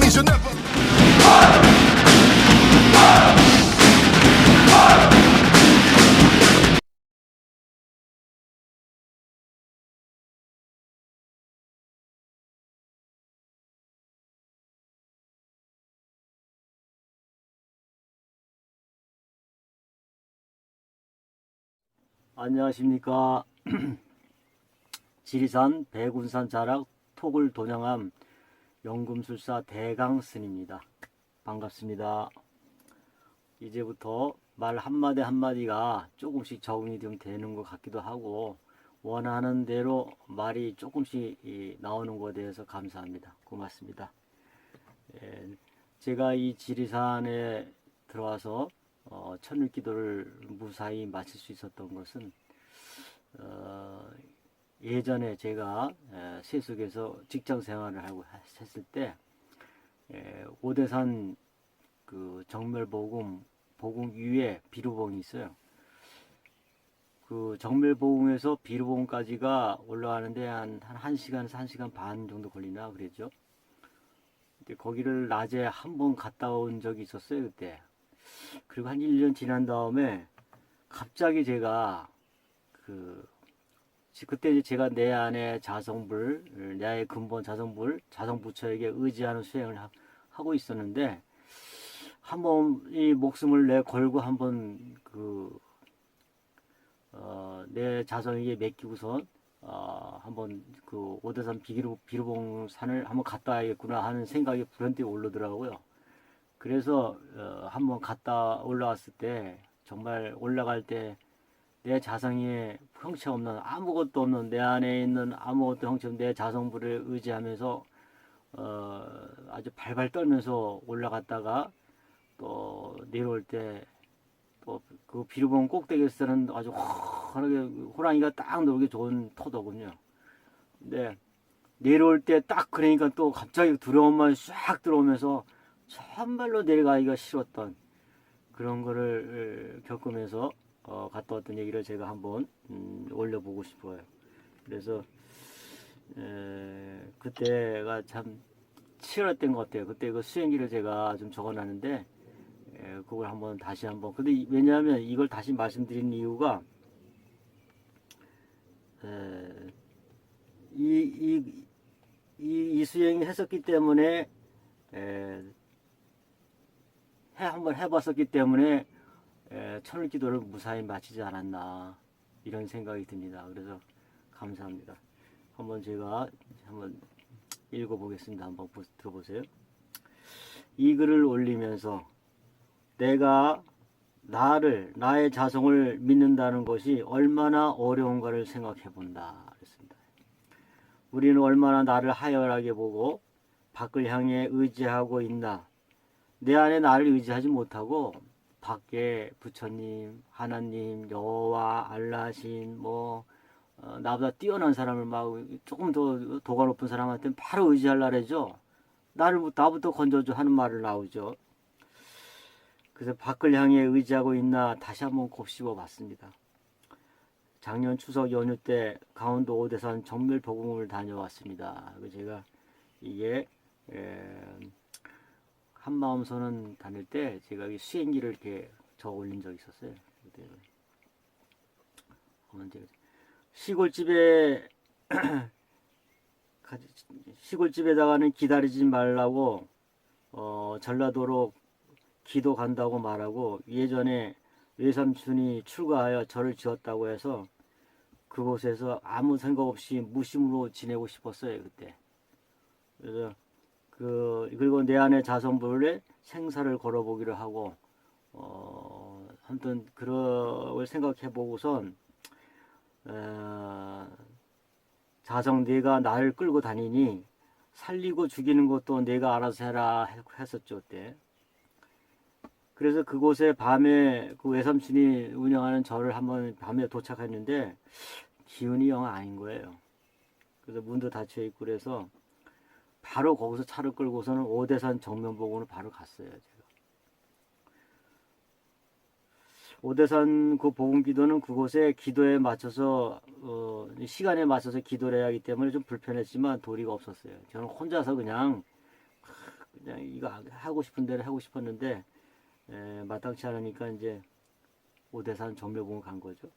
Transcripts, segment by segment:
means you'll never. 안녕하십니까. 지리산 백운산 자락 톡을 돈양함 연금술사 대강스입니다. 반갑습니다. 이제부터 말 한마디 한마디가 조금씩 적응이 좀 되는 것 같기도 하고 원하는 대로 말이 조금씩 나오는 것에 대해서 감사합니다. 고맙습니다. 제가 이 지리산에 들어와서 천일기도를 무사히 마칠 수 있었던 것은 예전에 제가 세속에서 직장 생활을 하고 했을 때 오대산 그 정멸보궁 위에 비루봉이 있어요. 그 정멸보궁에서 비루봉까지가 올라가는데 한 1시간에서 1시간 반 정도 걸리나 그랬죠. 근데 거기를 낮에 한 번 갔다 온 적이 있었어요, 그때. 그리고 한 1년 지난 다음에 갑자기 제가 그때 이제 제가 내 안에 자성불, 나의 근본 자성불, 자성부처에게 의지하는 수행을 하고 있었는데 한번 이 목숨을 내 걸고 한번 내 자성에게 맡기고선 한번 그 오대산 비루봉 산을 한번 갔다 와야겠구나 하는 생각이 불현듯 오르더라고요. 그래서 한번 갔다 올라왔을 때 정말 올라갈 때 내 자성에 형체 없는 아무것도 없는 내 안에 있는 아무것도 형체 없는 내 자성불을 의지하면서 아주 발발 떨면서 올라갔다가 또 내려올 때 또 그 비루봉 꼭대기에서는 아주 환하게 호랑이가 딱 놀기 좋은 터더군요. 근데 내려올 때 딱 그러니까 또 갑자기 두려운 마음이 싹 들어오면서 참말로 내려가기가 싫었던 그런 거를 겪으면서 갔다 왔던 얘기를 제가 한번 올려보고 싶어요. 그래서 그때가 참 치열했던 것 같아요. 그때 그 수행기를 제가 좀 적어놨는데 그걸 한번 다시 한번. 근데 왜냐하면 이걸 다시 말씀드리는 이유가 이 수행을 했었기 때문에 한번 해봤었기 때문에 천일기도를 무사히 마치지 않았나 이런 생각이 듭니다. 그래서 감사합니다. 한번 제가 한번 읽어보겠습니다. 한번 들어보세요. 이 글을 올리면서 내가 나의 자성을 믿는다는 것이 얼마나 어려운가를 생각해 본다. 그랬습니다. 우리는 얼마나 나를 하열하게 보고 밖을 향해 의지하고 있나. 내 안에 나를 의지하지 못하고 밖에 부처님, 하나님, 여호와, 알라신, 나보다 뛰어난 사람을 막 조금 더 도가 높은 사람한테는 바로 의지하려고 그러죠. 나부터 건져줘 하는 말을 나오죠. 그래서 밖을 향해 의지하고 있나 다시 한번 곱씹어 봤습니다. 작년 추석 연휴 때 강원도 오대산 정멸보궁을 다녀왔습니다. 제가 이게 한마음선언 다닐 때 제가 이 수행기를 이렇게 적어 올린 적이 있었어요. 시골집에다가는 기다리지 말라고 전라도로 기도 간다고 말하고 예전에 외삼촌이 출가하여 절을 지었다고 해서 그곳에서 아무 생각 없이 무심으로 지내고 싶었어요 그때. 그래서 그리고 내 안에 자성불에 생사를 걸어보기로 하고 아무튼 그걸 생각해 보고선 자성 내가 나를 끌고 다니니 살리고 죽이는 것도 내가 알아서 해라 했었죠 그때. 그래서 그곳에 밤에 그 외삼촌이 운영하는 절을 한번 밤에 도착했는데 기운이 영 아닌 거예요. 그래서 문도 닫혀 있고 그래서 바로 거기서 차를 끌고서는 오대산 정면보궁으로 바로 갔어요. 제가. 오대산 그 보궁기도는 그곳에 기도에 맞춰서 시간에 맞춰서 기도를 해야 하기 때문에 좀 불편했지만 도리가 없었어요. 저는 혼자서 그냥 그냥 이거 하고 싶은 대로 하고 싶었는데 마땅치 않으니까 이제 오대산 정묘봉을 간 거죠.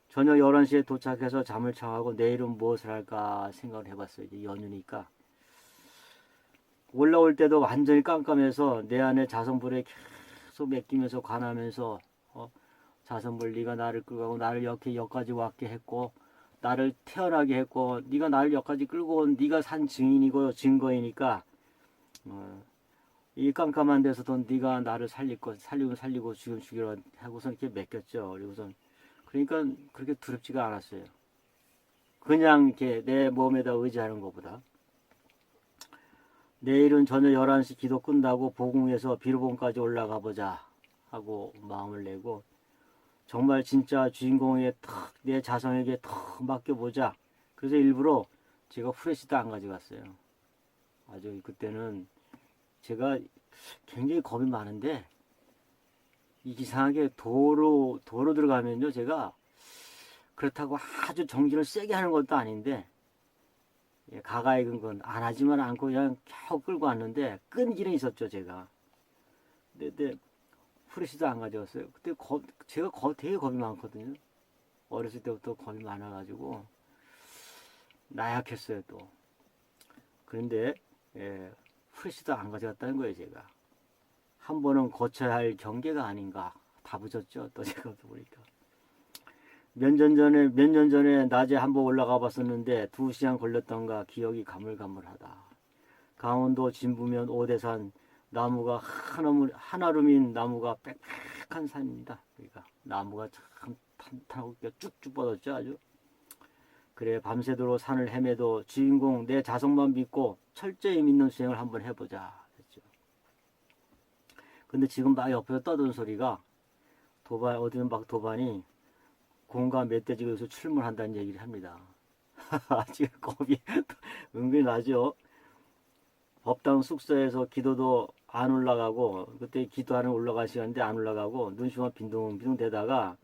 저녁 11시에 도착해서 잠을 청하고 내일은 무엇을 할까 생각을 해봤어요. 이제 연휴니까. 올라올 때도 완전히 깜깜해서 내 안에 자성불에 계속 맡기면서 관하면서 자성불 네가 나를 끌고 가고 나를 여기까지 왔게 했고 나를 태어나게 했고 네가 나를 여기까지 끌고 온 네가 산 증인이고 증거이니까 이 깜깜한 데서도 네가 나를 살리고 죽이러 하고선 이렇게 맡겼죠. 그리고선 그러니까 그렇게 두렵지가 않았어요. 그냥 이렇게 내 몸에다 의지하는 것보다. 내일은 저녁 11시 기도 끝나고 보궁에서 비로봉까지 올라가 보자 하고 마음을 내고 정말 진짜 주인공에게 탁 내 자성에게 탁 맡겨보자. 그래서 일부러 제가 후레쉬도 안 가져갔어요. 아주 그때는 제가 굉장히 겁이 많은데 이상하게 도로 들어가면요 제가 그렇다고 아주 정진을 세게 하는 것도 아닌데 가까이 근 건 안 하지만 않고 그냥 겨우 끌고 왔는데 끈기는 있었죠 제가. 근데 후레쉬도 안 가져왔어요. 그때 제가 되게 겁이 많거든요. 어렸을 때부터 겁이 많아가지고 나약했어요 또. 그런데 후레쉬도 안 가져갔다는 거예요 제가. 한 번은 거쳐야 할 경계가 아닌가. 다 부졌죠 또 제가 보니까. 몇 년 전에 낮에 한번 올라가 봤었는데 2시간 걸렸던가 기억이 가물가물하다. 강원도 진부면 오대산 나무가 한아름인 나무가 빽빽한 산입니다. 그러니까 나무가 참 탄탄하고 쭉쭉 뻗었죠 아주. 그래 밤새도록 산을 헤매도 주인공 내 자성만 믿고 철저히 믿는 수행을 한번 해보자 했죠. 근데 지금 막 옆에서 떠드는 소리가 어디는 막 도반이 공과 멧돼지가 여기서 출몰한다는 얘기를 합니다. 지금 겁이 은근히 나죠. 법당 숙소에서 기도도 안 올라가고 그때 기도하는 올라갈 시간인데 안 올라가고 눈시만 빈둥빈둥 대다가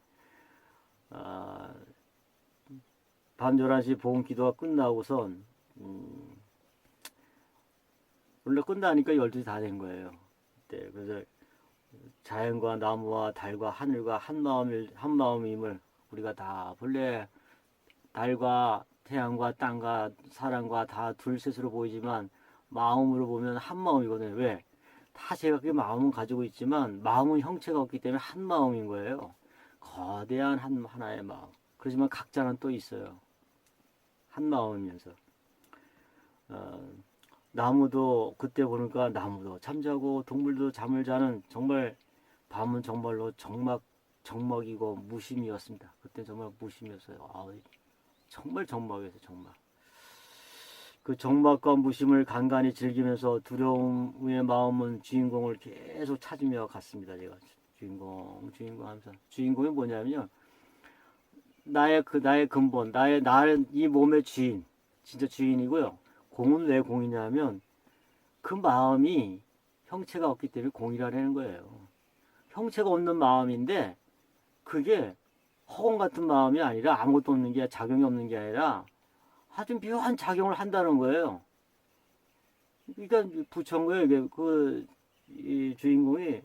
밤 11시 보험 기도가 끝나고선 원래 끝나니까 12시 다 된 거예요. 그때 그래서 자연과 나무와 달과 하늘과 한 마음임을 우리가 다 본래 달과 태양과 땅과 사람과 다 둘셋으로 보이지만 마음으로 보면 한 마음이거든요. 왜? 다 제가 그 마음은 가지고 있지만 마음은 형체가 없기 때문에 한 마음인 거예요. 거대한 하나의 마음. 그렇지만 각자는 또 있어요. 한 마음이면서 나무도 그때 보니까 나무도 잠자고 동물도 잠을 자는 정말 밤은 정말로 정막이고 무심이었습니다. 그때 정말 무심이었어요. 정말 정막이었어요. 정말. 그 정막과 무심을 간간히 즐기면서 두려움의 마음은 주인공을 계속 찾으며 갔습니다. 제가 주인공 하면서 주인공이 뭐냐면요. 나의 근본, 나는 이 몸의 주인, 진짜 주인이고요. 공은 왜 공이냐면 그 마음이 형체가 없기 때문에 공이라는 거예요. 형체가 없는 마음인데 그게 허공 같은 마음이 아니라 아무것도 없는 게 작용이 없는 게 아니라 아주 묘한 작용을 한다는 거예요. 그러니까 부처인 거예요. 이 주인공이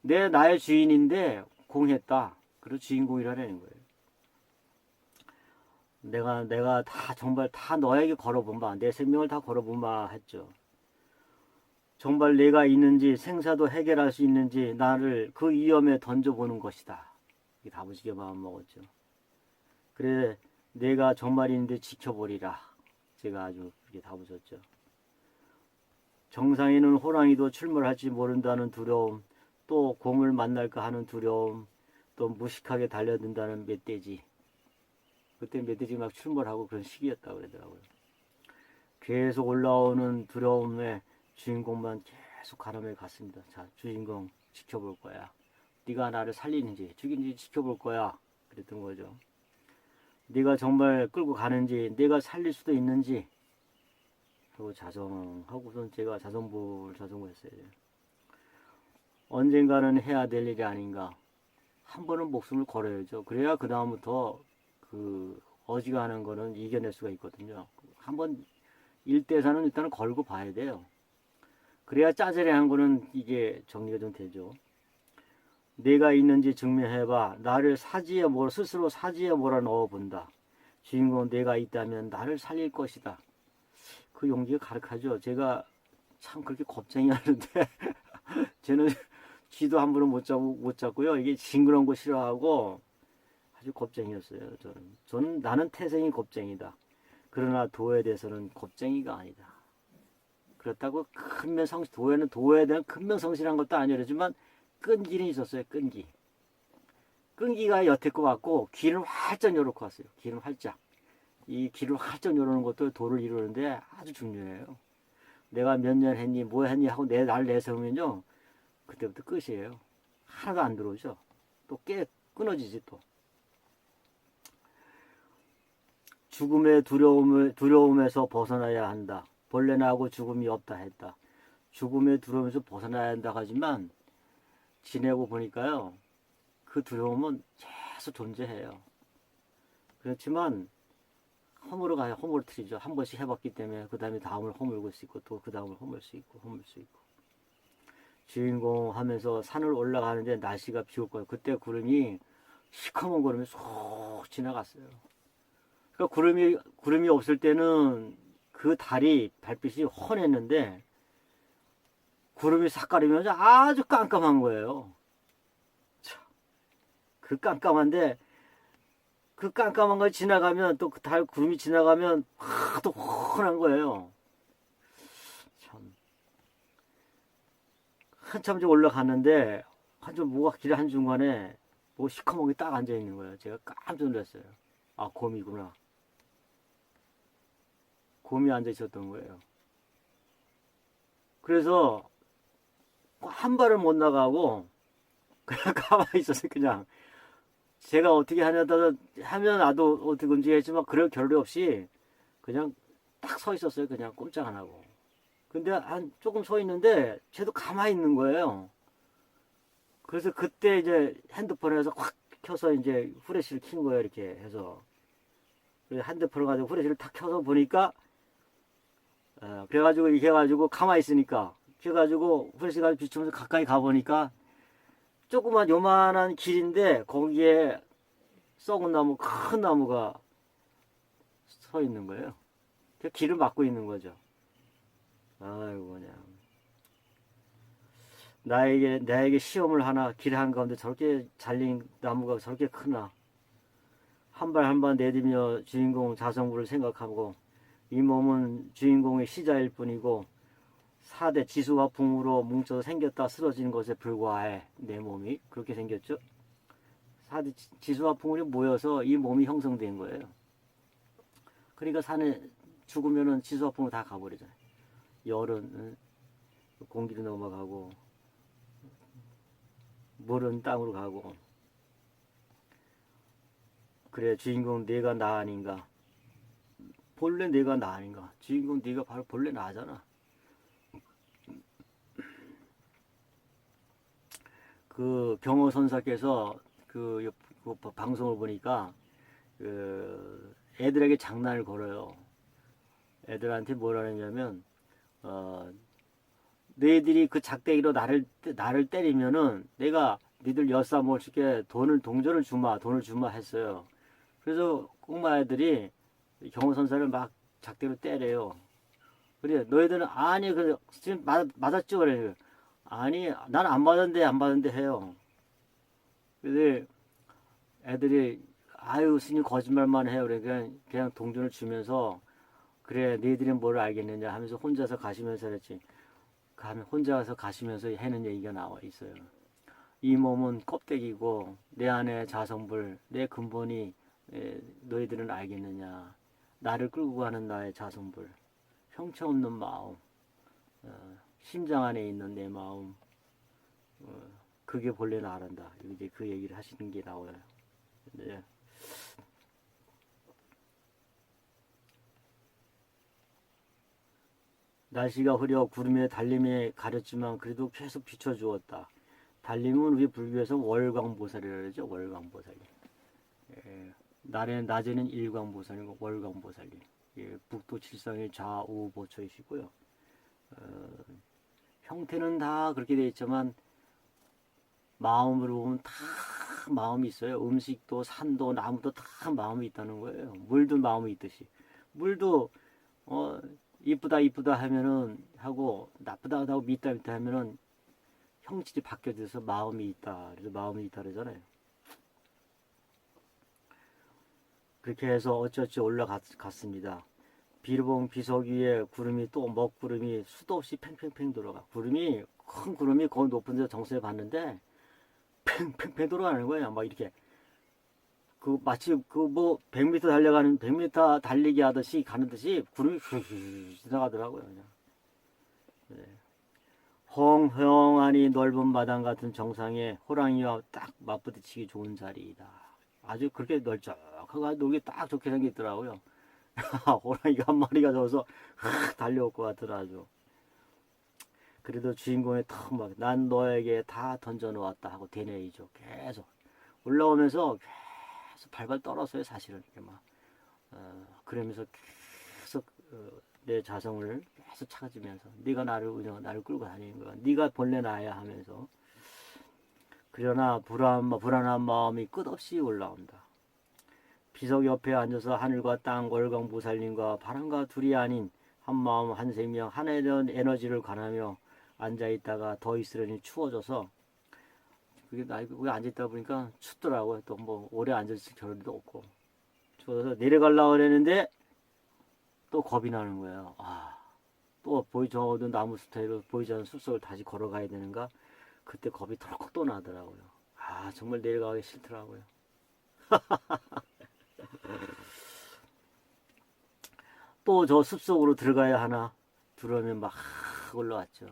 나의 주인인데 공했다. 그래서 주인공이라는 거예요. 내가 다 정말 다 너에게 걸어본 바, 내 생명을 다 걸어본 바 했죠. 정말 내가 있는지 생사도 해결할 수 있는지 나를 그 위험에 던져보는 것이다. 이게 다부지게 마음 먹었죠. 그래 내가 정말 있는데 지켜보리라. 제가 아주 그렇게 다부졌죠. 정상에는 호랑이도 출몰할지 모른다는 두려움, 또 공을 만날까 하는 두려움, 또 무식하게 달려든다는 멧돼지. 그때 멧돼지 막 출몰하고 그런 시기였다고 그러더라고요. 계속 올라오는 두려움에 주인공만 계속 가름해 갔습니다. 자, 주인공 지켜볼 거야. 네가 나를 살리는지 죽이는지 지켜볼 거야. 그랬던 거죠. 네가 정말 끌고 가는지 내가 살릴 수도 있는지 하고 자성하고선 제가 자성했어요. 언젠가는 해야 될 일이 아닌가. 한 번은 목숨을 걸어야죠. 그래야 그 다음부터 그 어지간한 거는 이겨낼 수가 있거든요. 한번 일대사는 일단은 걸고 봐야 돼요. 그래야 짜잘한 거는 이게 정리가 좀 되죠. 내가 있는지 증명해봐. 나를 사지에 스스로 사지에 몰아 넣어본다. 주인공은 내가 있다면 나를 살릴 것이다. 그 용기가 가득하죠. 제가 참 그렇게 겁쟁이 하는데 쟤는 쥐도 함부로 못 잡고요. 이게 징그러운 거 싫어하고 아주 겁쟁이였어요. 나는 태생이 겁쟁이다. 그러나 도에 대해서는 겁쟁이가 아니다. 그렇다고 도에 대한 큰명성실한 것도 아니었지만 끈기는 있었어요. 끈기가 여태 것 같고 귀를 활짝 열어놓고 왔어요. 귀를 활짝. 이 귀를 활짝 열어놓는 것도 도를 이루는데 아주 중요해요. 내가 몇 년 했니 뭐 했니 하고 날 내세우면요. 그때부터 끝이에요. 하나도 안 들어오죠. 또 끊어지지 또. 죽음의 두려움에서 벗어나야 한다. 본래 나하고 죽음이 없다 했다. 죽음의 두려움에서 벗어나야 한다 하지만 지내고 보니까요. 그 두려움은 계속 존재해요. 그렇지만 허물어 가야 허물어뜨리죠. 한 번씩 해봤기 때문에 그 다음에 다음을 허물고 수 있고 또 그 다음을 허물 수 있고 주인공 하면서 산을 올라가는데 날씨가 비올 거예요. 그때 구름이 시커먼 구름이 쏙 지나갔어요. 그러니까 구름이 없을 때는 그 달이 달빛이 훤했는데 구름이 싹 가리면서 아주 깜깜한 거예요. 참, 그 깜깜한데 그 깜깜한 거 지나가면 또 그 구름이 지나가면 하도 훤한 거예요. 참 한참 좀 올라갔는데 뭐가 길 한중간에 뭐 시커멓게 딱 앉아 있는 거예요. 제가 깜짝 놀랐어요. 아, 곰이구나. 곰이 앉아 있었던 거예요. 그래서 한 발을 못 나가고 그냥 가만히 있었어요. 그냥 제가 어떻게 하면 나도 어떻게 움직였지만 그럴 겨를이 없이 그냥 딱 서 있었어요. 그냥 꼼짝 안 하고. 근데 조금 서 있는데 쟤도 가만히 있는 거예요. 그래서 그때 이제 핸드폰에서 확 켜서 이제 후레쉬를 킨 거예요. 이렇게 해서. 그래서 핸드폰을 가지고 후레쉬를 탁 켜서 보니까 그래가지고 이렇게 해가지고 가만히 있으니까 그래가지고 후레쉬가 비추면서 가까이 가보니까 조그만 요만한 길인데 거기에 썩은 나무, 큰 나무가 서 있는 거예요. 길을 막고 있는 거죠. 아이고 그냥 나에게 시험을 하나 길 한가운데 저렇게 잘린 나무가 저렇게 크나. 한 발 한 발 내디며 주인공 자성부를 생각하고 이 몸은 주인공의 시자일 뿐이고 4대 지수와 붕으로 뭉쳐서 생겼다 쓰러지는 것에 불과해. 내 몸이 그렇게 생겼죠. 4대 지수와 붕이 모여서 이 몸이 형성된 거예요. 그러니까 산에 죽으면은 지수와 붕이 다 가버리잖아요. 열은 공기로 넘어가고 물은 땅으로 가고. 그래, 주인공 내가 나 아닌가. 본래 내가 나 아닌가. 주인공 네가 바로 본래 나잖아. 그 경호선사께서 그 방송을 보니까 그 애들에게 장난을 걸어요. 애들한테 뭐라 하냐면 너희들이 그 작대기로 나를 때리면은 내가 니들 엿사먹을게 동전을 주마 했어요. 그래서 꼬마 애들이 경호선사를 막 작대로 때려요. 그래 너희들은 아니 그 지금 맞았죠 그래. 아니 난 안 받았는데 해요. 근데 애들이 아유 스님 거짓말만 해요. 그래 그냥 동전을 주면서 그래 너희들이 뭘 알겠느냐 하면서 혼자서 가시면서 그랬지. 혼자서 가시면서 하는 얘기가 나와 있어요. 이 몸은 껍데기고 내 안에 자성불 내 근본이 너희들은 알겠느냐. 나를 끌고 가는 나의 자성불 형체없는 마음 심장 안에 있는 내 마음 그게 본래 나란다. 이제 그 얘기를 하시는 게 나와요. 네. 날씨가 흐려 구름에 달림에 가렸지만 그래도 계속 비춰주었다. 달림은 우리 불교에서 월광보살이라고 그러죠. 월광보살이. 낮에는 일광보살이고 월광보살이. 예, 북도 칠성의 좌우 보초이시고요. 형태는 다 그렇게 되어 있지만 마음으로 보면 다 마음이 있어요. 음식도 산도 나무도 다 마음이 있다는 거예요. 물도 마음이 있듯이. 물도 이쁘다 이쁘다 하면은 하고 나쁘다 하고 밉다 밉다 하면은 형질이 바뀌어져서 마음이 있다. 그래서 마음이 있다 그러잖아요. 그렇게 해서 어쩌지 올라갔습니다. 비르봉 비석 위에 구름이 또 먹구름이 수도 없이 팽팽팽 돌아가. 구름이 큰 구름이 거기 높은 데서 정수에 봤는데 팽팽팽 돌아가는 거예요. 막 이렇게 그 마치 그 뭐 100m 달려가는 100m 달리기 하듯이 가는 듯이 구름이 휙 지나가더라고요. 그냥. 네. 헝헝하니 넓은 마당 같은 정상에 호랑이와 딱 맞부딪히기 좋은 자리이다. 아주 그렇게 널쩍하고 놀기 딱 좋게 생겼더라고요. 호랑이가 한 마리가 저어서 달려올 것 같더라죠. 그래도 주인공이 턱 막 난 너에게 다 던져놓았다 하고 되뇌이죠. 계속 올라오면서 계속 발발 떨었어요. 사실은 이렇게 막 그러면서 계속 내 자성을 계속 찾아주면서 네가 나를 운영 나를 끌고 다니는 거야. 네가 본래 나야 하면서 그러나 불안한 마음이 끝없이 올라온다. 비석 옆에 앉아서 하늘과 땅, 월광 무살림과 바람과 둘이 아닌 한 마음 한 생명 하나에 대한 에너지를 관하며 앉아있다가 더 있으려니 추워져서 그게 나 여기 앉아있다 보니까 춥더라고요. 또 뭐 오래 앉아있을 겨를도 없고 추워서 내려가려고 그랬는데 또 겁이 나는 거예요. 또 저도 나무 스타일로 보이지 않는 숲속을 다시 걸어가야 되는가? 그때 겁이 덜컥 또 나더라고요. 정말 내려가기 싫더라고요. 또 저 숲속으로 들어가야 하나? 들어오면 막 올라왔죠.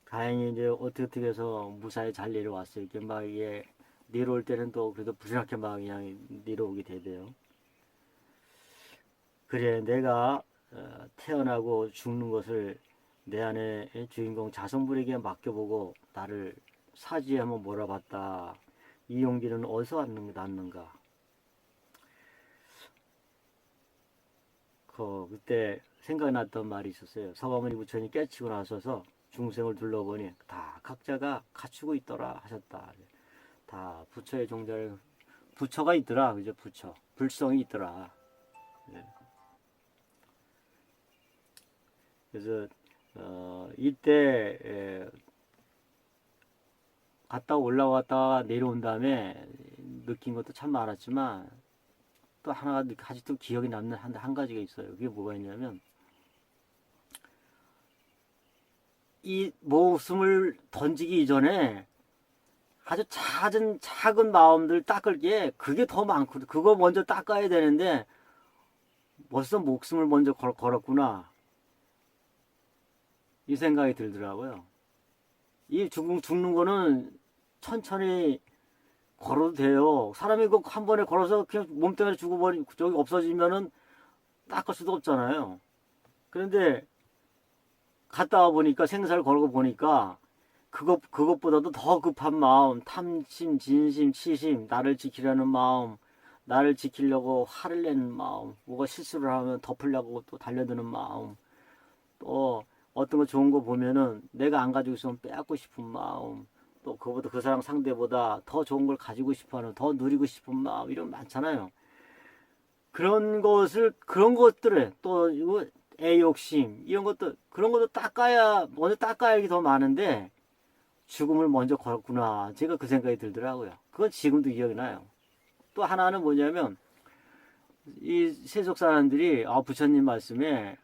다행히 이제 어떻게 해서 무사히 잘 내려왔어요. 이렇게 막 이게 내려올 때는 또 그래도 부지런하게 막 그냥 내려오게 되대요. 그래 내가 태어나고 죽는 것을 내 안에 주인공 자성불에게 맡겨보고 나를 사지에 한번 몰아봤다. 이 용기는 어디서 났는가? 그때 생각났던 말이 있었어요. 서가모니 부처님 깨치고 나서서 중생을 둘러보니 다 각자가 갖추고 있더라 하셨다. 다 부처의 종자를 부처가 있더라. 그죠? 부처 불성이 있더라. 네. 그래서 이때 갔다 올라왔다가 내려온 다음에 느낀 것도 참 많았지만 또 하나가 아직도 기억에 남는 한 가지가 있어요. 그게 뭐가 있냐면 이 목숨을 던지기 이전에 아주 작은 마음들 닦을 게 그게 더 많거든. 그거 먼저 닦아야 되는데 벌써 목숨을 먼저 걸었구나. 이 생각이 들더라고요. 이 죽는 거는 천천히 걸어도 돼요. 사람이 그 한 번에 걸어서 그냥 몸 때문에 죽어버리 저기 없어지면은 닦을 수도 없잖아요. 그런데 갔다 와 보니까 생사를 걸고 보니까 그것보다도 더 급한 마음, 탐심, 진심, 치심, 나를 지키려는 마음, 나를 지키려고 화를 내는 마음, 뭐가 실수를 하면 덮으려고 또 달려드는 마음, 또 어떤 거 좋은 거 보면은 내가 안 가지고 있으면 빼앗고 싶은 마음, 또 그보다 그 사람 상대보다 더 좋은 걸 가지고 싶어하는, 더 누리고 싶은 마음 이런 거 많잖아요. 그런 것들을 또 이거 애욕심 이런 것도 그런 것도 먼저 닦아야 이게 더 많은데 죽음을 먼저 걸었구나. 제가 그 생각이 들더라고요. 그건 지금도 기억이 나요. 또 하나는 뭐냐면 이 세속 사람들이 부처님 말씀에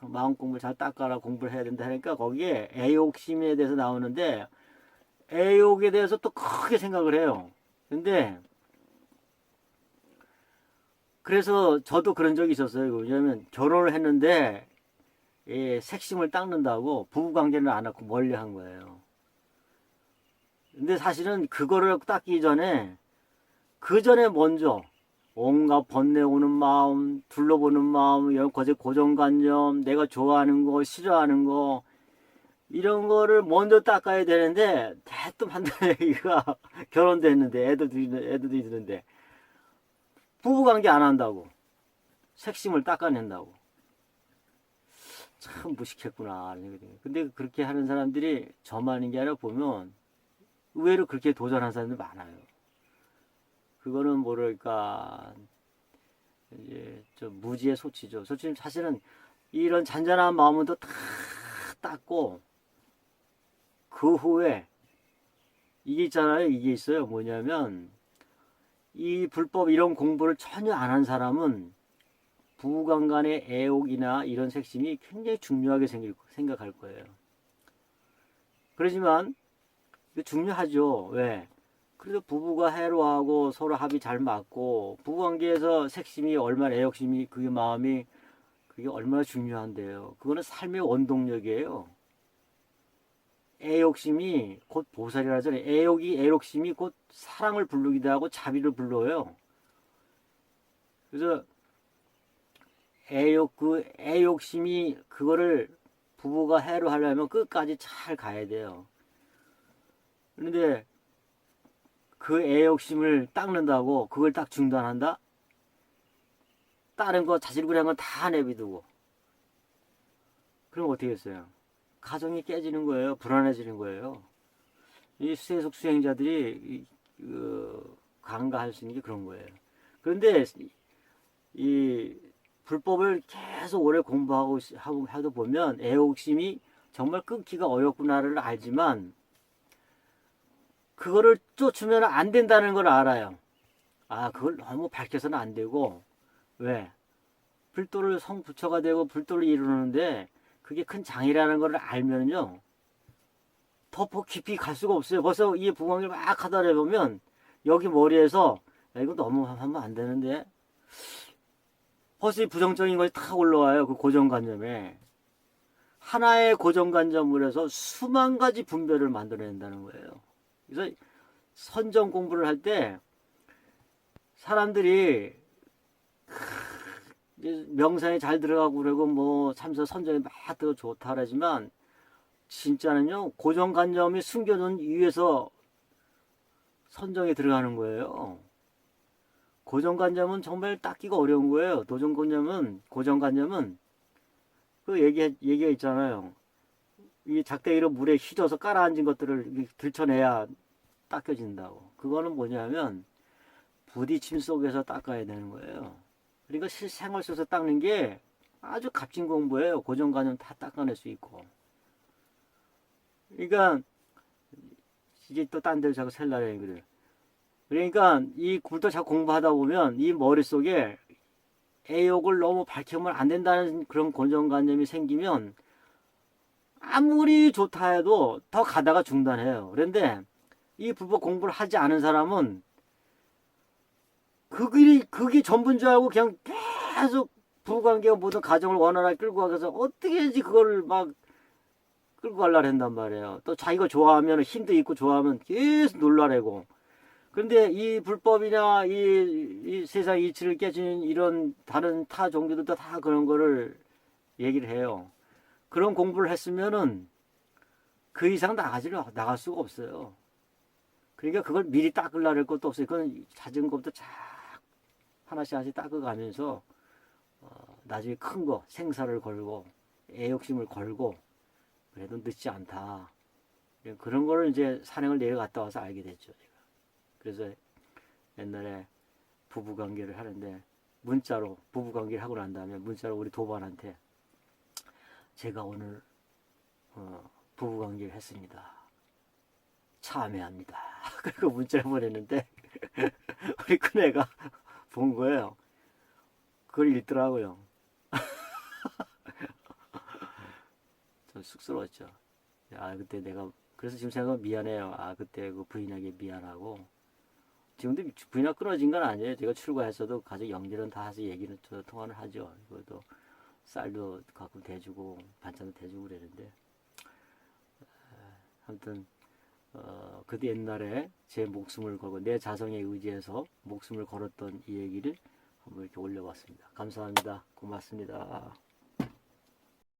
마음 공부 잘 닦아라 공부를 해야 된다 하니까 거기에 애욕심에 대해서 나오는데 애욕에 대해서 또 크게 생각을 해요. 근데 그래서 저도 그런 적이 있었어요. 왜냐면 결혼을 했는데 색심을 닦는다고 부부관계를 안 하고 멀리 한 거예요. 근데 사실은 그거를 닦기 전에 그 전에 먼저 온갖 번뇌오는 마음, 둘러보는 마음, 이런 고정관념, 내가 좋아하는 거, 싫어하는 거 이런 거를 먼저 닦아야 되는데 대뜸 한달 얘기가 결혼도 했는데 애들도 있는데 부부관계 안 한다고. 색심을 닦아낸다고. 참 무식했구나. 근데 그렇게 하는 사람들이 저만인 게 아니라 보면 의외로 그렇게 도전하는 사람들 많아요. 그거는 뭐랄까 이제 좀 무지의 소치죠. 솔직히 사실은 이런 잔잔한 마음은 다 닦고 그 후에 이게 있잖아요. 이게 있어요. 뭐냐면 이 불법 이런 공부를 전혀 안 한 사람은 부부간간의 애옥이나 이런 색심이 굉장히 중요하게 생각할 거예요. 그렇지만 중요하죠. 왜? 그래도 부부가 해로하고 서로 합이 잘 맞고 부부관계에서 색심이 얼마나 애욕심이 그게 마음이 그게 얼마나 중요한데요. 그거는 삶의 원동력이에요. 애욕심이 곧 보살이라 하잖아요. 애욕심이 곧 사랑을 부르기도 하고 자비를 불러요. 그래서 애욕심이 그거를 부부가 해로하려면 끝까지 잘 가야 돼요. 그런데 그 애욕심을 닦는다고 그걸 딱 중단한다? 다른 거 자질구레한 건 다 내비두고 그럼 어떻게 했어요? 가정이 깨지는 거예요. 불안해지는 거예요. 이 수세속 수행자들이 간과할 수 있는 게 그런 거예요. 그런데 이 불법을 계속 오래 공부하고 하도 보면 애욕심이 정말 끊기가 어렵구나를 알지만 그거를 쫓으면 안 된다는 걸 알아요. 아, 그걸 너무 밝혀서는 안 되고 왜? 불도를 성부처가 되고 불도를 이루는데 그게 큰 장애라는 걸 알면요. 더 깊이 갈 수가 없어요. 벌써 이 부광을 막 하다 보면 여기 머리에서 야, 이거 너무 하면 안 되는데 벌써 이 부정적인 것이 다 올라와요. 그 고정관념에. 하나의 고정관념을 해서 수만 가지 분별을 만들어낸다는 거예요. 그래서 선정 공부를 할 때 사람들이 명상에 잘 들어가고 그러고 뭐 참서 선정이 막 들어 좋다 그러지만 진짜는요 고정관념이 숨겨놓은 위에서 선정에 들어가는 거예요. 고정관념은 정말 닦기가 어려운 거예요. 고정관념은 그 얘기가 있잖아요. 이 작대기로 물에 휘져서 깔아앉은 것들을 들춰내야 닦여진다고. 그거는 뭐냐면 부딪힘 속에서 닦아야 되는 거예요. 그러니까 실생활 속에서 닦는 게 아주 값진 공부예요. 고정관념 다 닦아낼 수 있고. 그러니까 이제 또 딴 데로 자꾸 셀라래 그래. 그러니까 이 굴도 자꾸 공부하다 보면 이 머릿속에 애욕을 너무 밝히면 안 된다는 그런 고정관념이 생기면 아무리 좋다 해도 더 가다가 중단해요. 그런데 이 불법 공부를 하지 않은 사람은 그게 전부인 줄 알고 그냥 계속 부부관계가 모든 가정을 원활하게 끌고 가서 어떻게든지 그걸 막 끌고 가려고 한단 말이에요. 또 자기가 좋아하면 힘도 있고 좋아하면 계속 놀라래고. 그런데 이 불법이나 이 세상 이치를 깨지는 이런 다른 타 종교들도 다 그런 거를 얘기를 해요. 그런 공부를 했으면은 그 이상 나갈 수가 없어요. 그러니까 그걸 미리 닦으려고 할 것도 없어요. 그건 잦은 것부터 쫙 하나씩 닦아가면서 나중에 큰 거 생사를 걸고 애욕심을 걸고 그래도 늦지 않다. 그런 거를 이제 산행을 내려갔다 와서 알게 됐죠. 제가. 그래서 옛날에 부부관계를 하는데 문자로 부부관계를 하고 난 다음에 문자로 우리 도반한테 제가 오늘 부부관계를 했습니다. 참회합니다. 그리고 문자를 보냈는데 우리 큰애가 본 거예요. 그걸 읽더라고요. 좀 쑥스러웠죠. 아 그때 내가 그래서 지금 생각하면 미안해요. 아 그때 그 부인에게 미안하고 지금도 부인하고 끊어진 건 아니에요. 제가 출가했어도 가족 영절은 다 해서 얘기는 통화를 하죠. 그것도 쌀도 가끔 대주고 반찬도 대주고 그랬는데 아무튼 그때 옛날에 제 목숨을 걸고 내 자성에 의지해서 목숨을 걸었던 이 얘기를 한번 이렇게 올려봤습니다. 감사합니다. 고맙습니다.